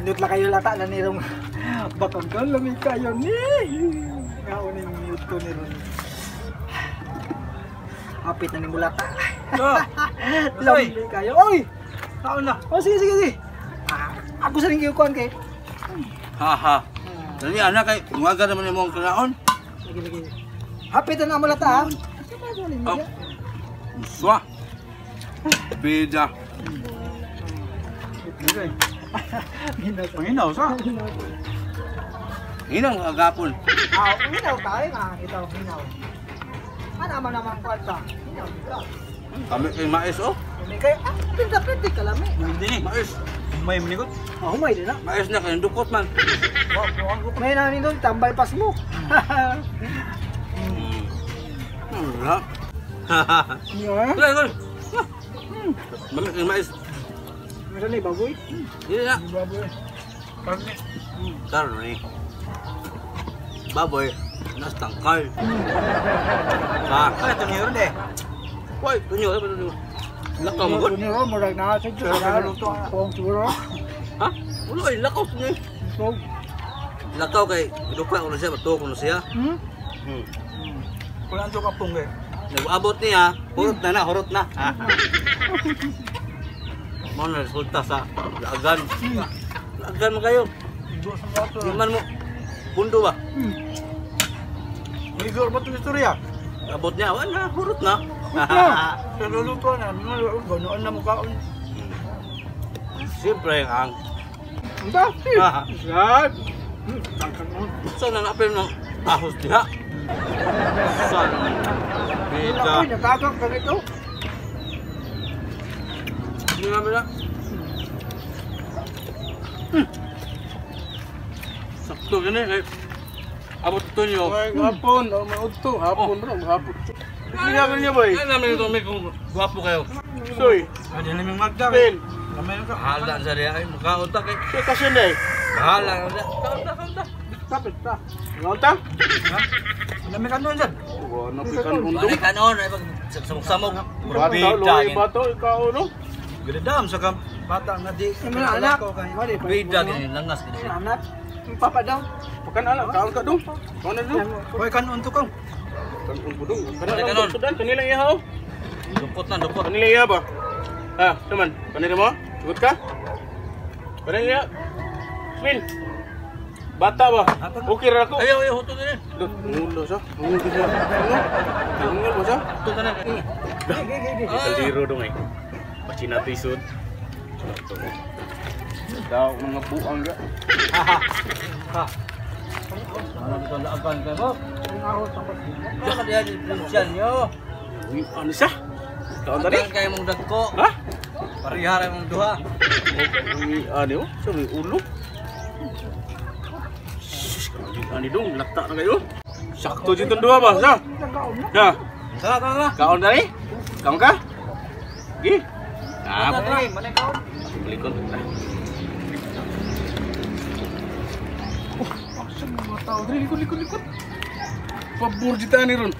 Minute lang kayo lata na nirong bakang lamig kayo ni. Ngauning mute ko niron. Apit na ni mulata. Lamig kayo. Oy! Kaon na. Oh, sige, sige, sige. Ako sa rin kayo kuhan kay. Haha. Dali anak kay tungagan naman yung mga kanaon. Lagi, lagi. Hapit na mulata ha. Oh. Uswa. Pida. Panginaw sa. Hinang agapon. Hinaw tayo nga. Ito, hinaw. Ano naman kwanta? Hinaw, hinaw. Kami kay mais oh. Hindi kayo, pinta-pinti ka lang eh. Hindi ni mais. May menikot. Humay din na. Mais na kay dukot man. May nanin doon, tambal pas mo. Ha. Hahaha. Tuloy, tuloy. Kami kay mais. Meron na baboy? Hindi na. Baboy. Karne. Baboy. Nas tangkal. Ano tunyo rin eh? Why? Tunyo ba tunyo? Lakaw mo gud. Tunyo, murag na sa dyan. Kung siguro. Ha? Ulo ay lakaw tunyo. So, Lakaw kay dukwa ko na siya, bato ko na siya. kulang to kapong eh. Nag-abot niya, hurot na. Mo na resulta sa laagan. Laagan mo kayo. Di man mo pundo ba? Migor ba itong istorya? Abot niya, wala, hurot na. Sa luluto na, ganoon na mukhaon. Siyempre ang Ang dati! Yan! saan na napil ng ahos diha? Saan? Bida. Uy, natagak ka nito. Hindi namin na. Sakto gani kay abot ito niyo. Hapon, may udto. Hapon rin, hapon. Kaya niya boy. Ay namin ito may kung gwapo kayo. Soy! Pwede namin magdapin. Bahala sa diya ay mukhaunta kay. Kasi na eh. Bahala na diya. Kaunta. Tapit ta. Ngota? Ha? Alam ka nun dyan? Napikan undong. Kanon ay pag samok-samok. Bida. Bato, ikaw no? Gredam sa bata nga di. Yung mga anak. Bida gini langas gini. Anak. Yung papa daw. Pakan anak, kaon ka dong. Kaon na dong. Hoy, kanon to kang. Kaon ko dong. Kanon. Sudan kanila ihaw. Dukot na dukot. Kanila iya ba? Ha, teman. Kanila mo? Sugot ka? Kanila iya. Min. Bata ba? Okay ra ako. Ayo huto gini. Ngulo sa. Ngulo siya. Ngulo mo siya. Huto na. Kaliro dong eh. Pasti na tisod. Daw mga buang ga. Ha. Ano dito laaban kayo mo? Diyan ka diyan di provincial nyo. Uy, ano siya? Kaon tadi? Agan kayo mong dagko. Ha? Parihara mong duha. Uy, ano? Sa may ulo. Ani dong, lakta na kayo. Sakto dito dua ba? Sa? Ya. Tara. Kaon tadi? Kaon ka? Gi. Tara. Likod. Asan mga tao? Likod. Pabor dito ni ron.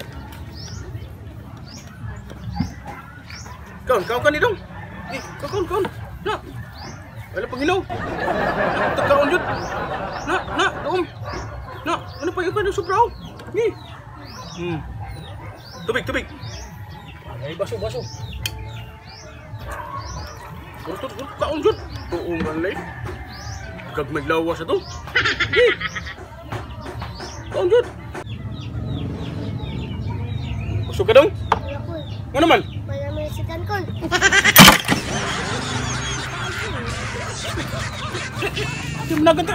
Kaon ka ni dong. Gi, kaon. Na. Wala panginaw. Kaon jud. Na, doon. Na, ano pa yung kanong sobraw? Gi. Tubig. Ay baso. Gurtot, kaon jud. Tuong malay. Kag may lawas ito. Gi. Kaon jud. Busog ka dong? Ano naman? Wala may sikan ko. Di mo naganda.